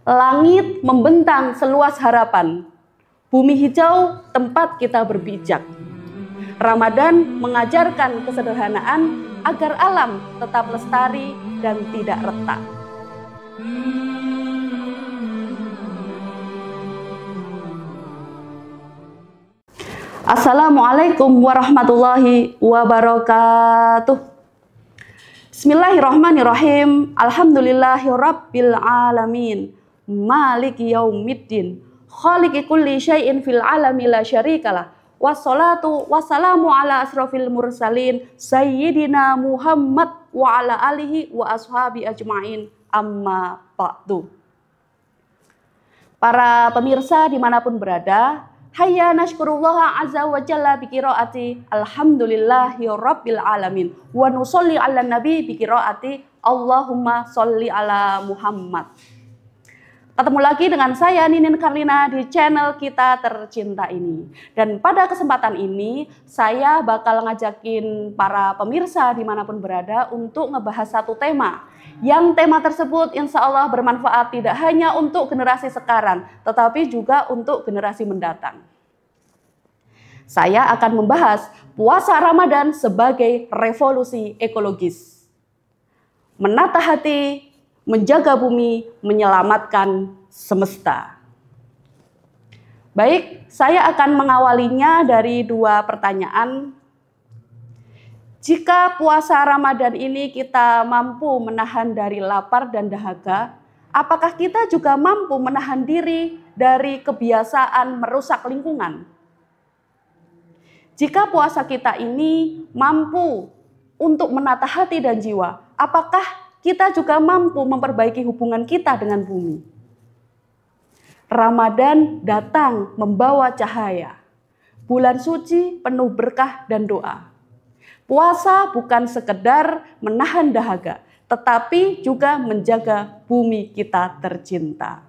Langit membentang seluas harapan, bumi hijau tempat kita berpijak. Ramadan mengajarkan kesederhanaan agar alam tetap lestari dan tidak retak. Assalamualaikum warahmatullahi wabarakatuh. Bismillahirrahmanirrahim. Alhamdulillahirabbil alamin. Maliki yaumiddin. Khaliqi kulli syai'in fil alami la syarikalah. Wassalatu wassalamu ala asrofil mursalin sayyidina Muhammad wa ala alihi wa ashabi ajma'in, amma ba'du. Para pemirsa dimanapun berada, hayya nashkurullaha azza wa jalla biqiraati alhamdulillahi rabbil alamin wa nusolli ala nabi biqiraati Allahumma sholli ala Muhammad. Ketemu lagi dengan saya Ninin Karlina di channel kita tercinta ini. Dan pada kesempatan ini saya bakal ngajakin para pemirsa dimanapun berada untuk ngebahas satu tema. Yang tema tersebut insya Allah bermanfaat tidak hanya untuk generasi sekarang, tetapi juga untuk generasi mendatang. Saya akan membahas puasa Ramadan sebagai revolusi ekologis. Menata hati, menjaga bumi, menyelamatkan semesta. Baik, saya akan mengawalinya dari dua pertanyaan. Jika puasa Ramadan ini kita mampu menahan dari lapar dan dahaga, apakah kita juga mampu menahan diri dari kebiasaan merusak lingkungan? Jika puasa kita ini mampu untuk menata hati dan jiwa, apakah kita juga mampu memperbaiki hubungan kita dengan bumi? Ramadan datang membawa cahaya. Bulan suci penuh berkah dan doa. Puasa bukan sekedar menahan dahaga, tetapi juga menjaga bumi kita tercinta.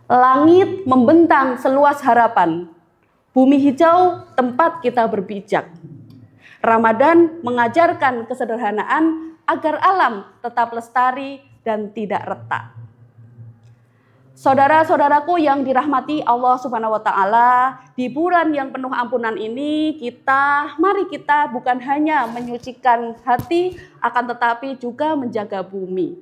Langit membentang seluas harapan. Bumi hijau tempat kita berpijak. Ramadan mengajarkan kesederhanaan agar alam tetap lestari dan tidak retak. Saudara-saudaraku yang dirahmati Allah Subhanahu wa taala, di bulan yang penuh ampunan ini mari kita bukan hanya menyucikan hati, akan tetapi juga menjaga bumi.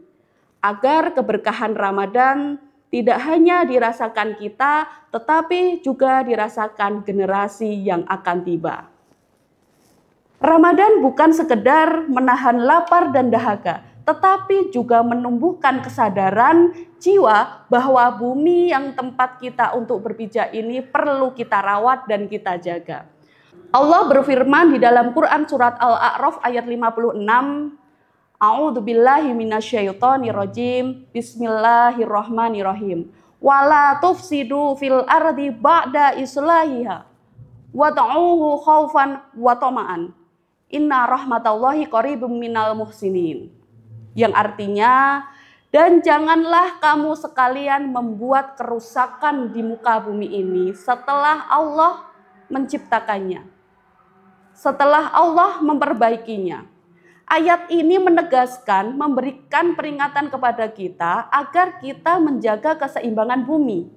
Agar keberkahan Ramadan tidak hanya dirasakan kita, tetapi juga dirasakan generasi yang akan tiba. Ramadan bukan sekedar menahan lapar dan dahaga, tetapi juga menumbuhkan kesadaran jiwa bahwa bumi yang tempat kita untuk berpijak ini perlu kita rawat dan kita jaga. Allah berfirman di dalam Quran surat Al-A'raf ayat 56, A'udzubillahi minasyaitonirrajim, Bismillahirrahmanirrahim. Wala tufsidu fil ardi ba'da islahiha wad'uhu khaufan wa tama'an. Inna rahmatallahi qaribum minal muhsinin. Yang artinya, dan janganlah kamu sekalian membuat kerusakan di muka bumi ini setelah Allah menciptakannya, setelah Allah memperbaikinya. Ayat ini menegaskan, memberikan peringatan kepada kita agar kita menjaga keseimbangan bumi.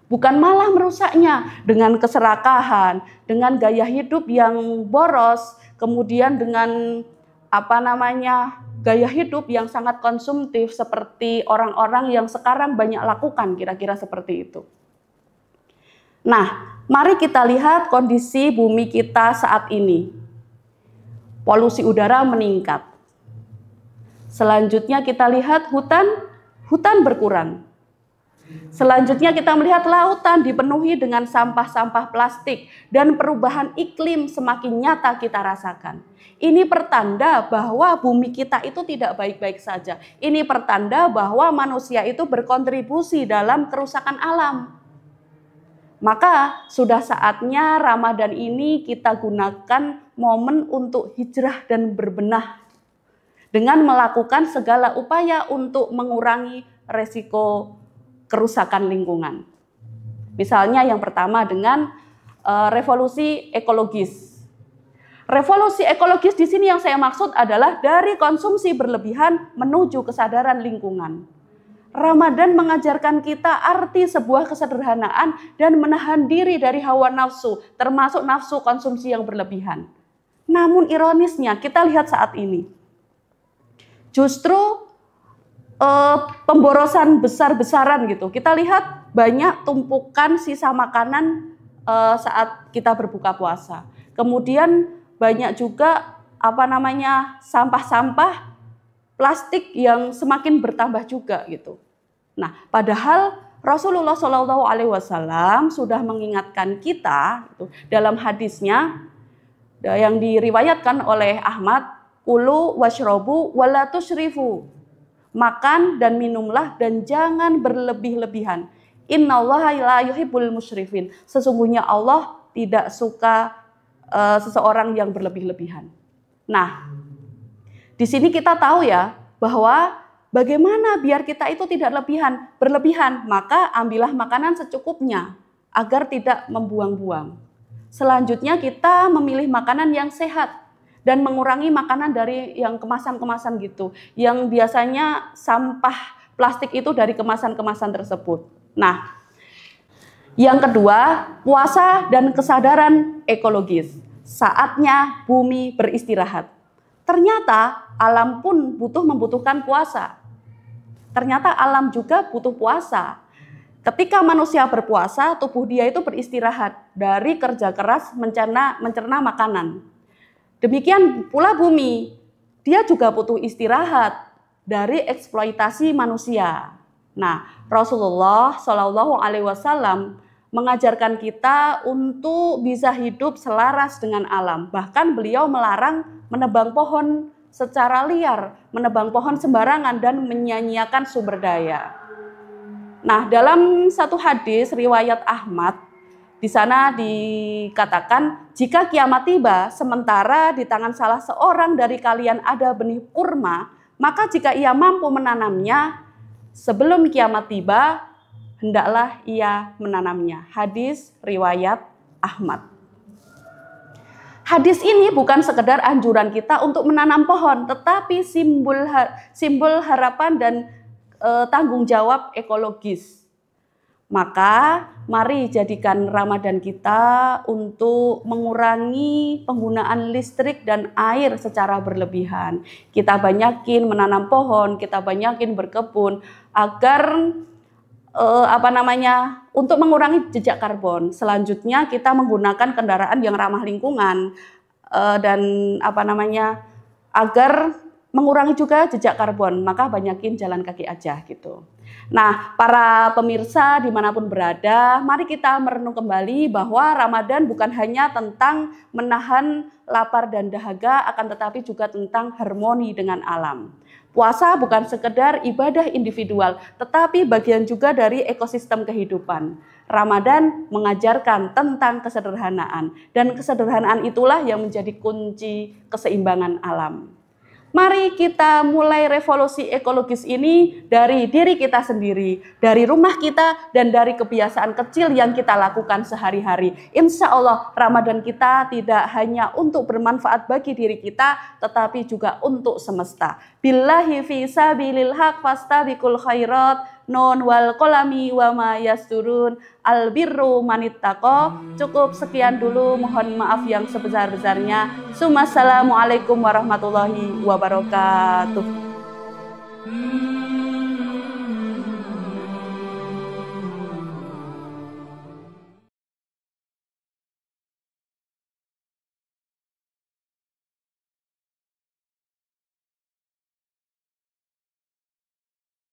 Bukan malah merusaknya dengan keserakahan, dengan gaya hidup yang boros, kemudian dengan gaya hidup yang sangat konsumtif seperti orang-orang yang sekarang banyak lakukan, kira-kira seperti itu. Nah, mari kita lihat kondisi bumi kita saat ini. Polusi udara meningkat. Selanjutnya kita lihat hutan berkurang. Selanjutnya kita melihat lautan dipenuhi dengan sampah-sampah plastik dan perubahan iklim semakin nyata kita rasakan. Ini pertanda bahwa bumi kita itu tidak baik-baik saja. Ini pertanda bahwa manusia itu berkontribusi dalam kerusakan alam. Maka sudah saatnya Ramadan ini kita gunakan momen untuk hijrah dan berbenah dengan melakukan segala upaya untuk mengurangi resiko kerusakan lingkungan. Misalnya yang pertama dengan revolusi ekologis. Revolusi ekologis di sini yang saya maksud adalah dari konsumsi berlebihan menuju kesadaran lingkungan. Ramadan mengajarkan kita arti sebuah kesederhanaan dan menahan diri dari hawa nafsu, termasuk nafsu konsumsi yang berlebihan. Namun ironisnya kita lihat saat ini, justru pemborosan besar-besaran gitu. Kita lihat banyak tumpukan sisa makanan saat kita berbuka puasa. Kemudian banyak juga sampah-sampah plastik yang semakin bertambah juga gitu. Nah, padahal Rasulullah SAW sudah mengingatkan kita gitu, dalam hadisnya yang diriwayatkan oleh Ahmad, kulu washrobu wala tusyrifu. Makan dan minumlah dan jangan berlebih-lebihan. Innallaha la yuhibbul musyrifin. Sesungguhnya Allah tidak suka seseorang yang berlebih-lebihan. Nah, di sini kita tahu ya bahwa bagaimana biar kita itu tidak berlebihan, maka ambillah makanan secukupnya agar tidak membuang-buang. Selanjutnya kita memilih makanan yang sehat dan mengurangi makanan dari yang kemasan-kemasan gitu, yang biasanya sampah plastik itu dari kemasan-kemasan tersebut. Nah, yang kedua, puasa dan kesadaran ekologis. Saatnya bumi beristirahat. Ternyata alam pun membutuhkan puasa. Ternyata alam juga butuh puasa. Ketika manusia berpuasa, tubuh dia itu beristirahat dari kerja keras mencerna makanan. Demikian pula bumi, dia juga butuh istirahat dari eksploitasi manusia. Nah, Rasulullah SAW mengajarkan kita untuk bisa hidup selaras dengan alam. Bahkan beliau melarang menebang pohon secara liar, menebang pohon sembarangan dan menyia-nyiakan sumber daya. Nah, dalam satu hadis riwayat Ahmad, di sana dikatakan, jika kiamat tiba, sementara di tangan salah seorang dari kalian ada benih kurma, maka jika ia mampu menanamnya, sebelum kiamat tiba, hendaklah ia menanamnya. Hadis riwayat Ahmad. Hadis ini bukan sekedar anjuran kita untuk menanam pohon, tetapi simbol harapan dan tanggung jawab ekologis. Maka mari jadikan Ramadan kita untuk mengurangi penggunaan listrik dan air secara berlebihan. Kita banyakin menanam pohon, kita banyakin berkebun agar untuk mengurangi jejak karbon. Selanjutnya kita menggunakan kendaraan yang ramah lingkungan dan agar mengurangi juga jejak karbon, maka banyakin jalan kaki aja gitu. Nah, para pemirsa dimanapun berada, mari kita merenung kembali bahwa Ramadan bukan hanya tentang menahan lapar dan dahaga, akan tetapi juga tentang harmoni dengan alam. Puasa bukan sekedar ibadah individual, tetapi bagian juga dari ekosistem kehidupan. Ramadan mengajarkan tentang kesederhanaan, dan kesederhanaan itulah yang menjadi kunci keseimbangan alam. Mari kita mulai revolusi ekologis ini dari diri kita sendiri, dari rumah kita, dan dari kebiasaan kecil yang kita lakukan sehari-hari. Insya Allah Ramadan kita tidak hanya untuk bermanfaat bagi diri kita, tetapi juga untuk semesta. Billahi fi sabilil haq fastabiqul khairat. Non wal kolami wa ma yasturun al birru manittaqo. Cukup sekian dulu, mohon maaf yang sebesar-besarnya. Assalamualaikum warahmatullahi wabarakatuh.